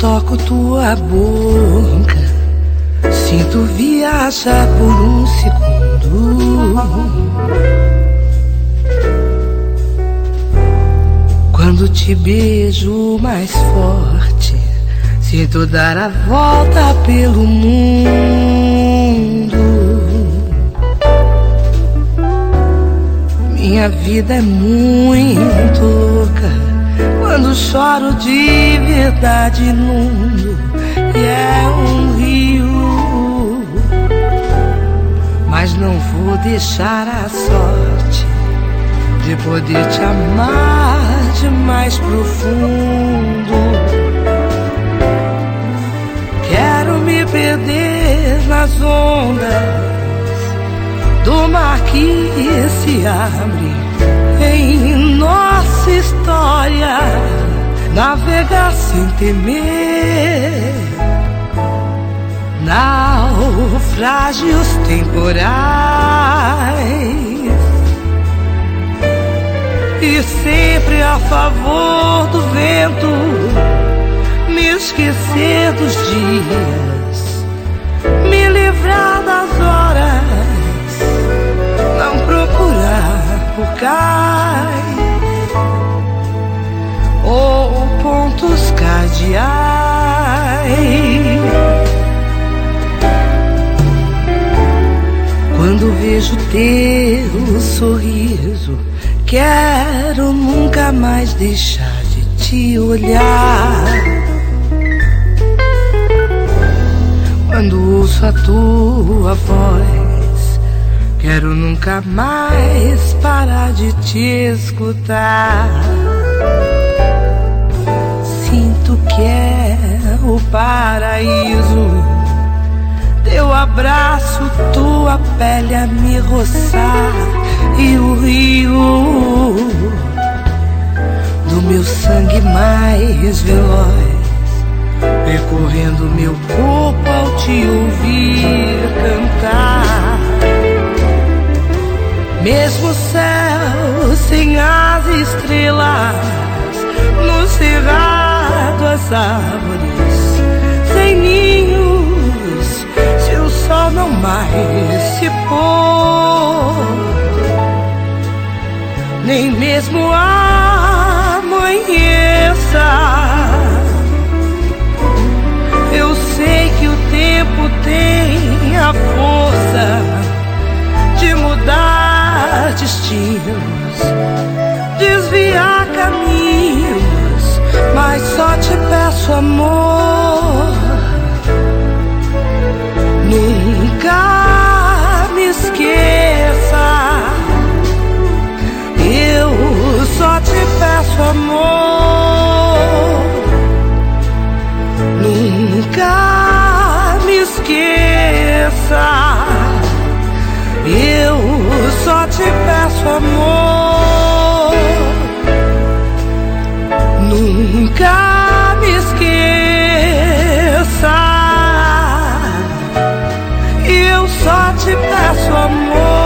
toco tua boca, sinto viajar por um segundo. Quando te beijo mais forte, sinto dar a volta pelo mundo. Minha vida é muito louca quando choro de verdade no mundo. E é um rio, mas não vou deixar a sorte de poder te amar de mais profundo. Quero me perder nas ondas do mar que se abre em nossa história, navegar sem temer naufrágios temporais, e sempre a favor do vento, me esquecer dos dias, me livrar das horas, não procurar por cais ou pontos cardeais. Quando vejo teu sorriso, quero nunca mais deixar de te olhar. Quando ouço a tua voz, quero nunca mais parar de te escutar. Sinto que é o paraíso, teu abraço, tua pele a me roçar, e o rio do meu sangue mais veloz, percorrendo meu corpo ao te ouvir cantar. Mesmo o céu sem as estrelas, no cerrado as árvores sem ninhos, se o sol não mais se pôr, nem mesmo amanheça, eu sei que o tempo tem a força de mudar destinos, desviar caminhos, mas só te peço, amor, nunca me esqueça. Eu só te peço, amor, nunca me esqueça. Eu só te peço, amor, nunca me esqueça. Eu só te peço, amor,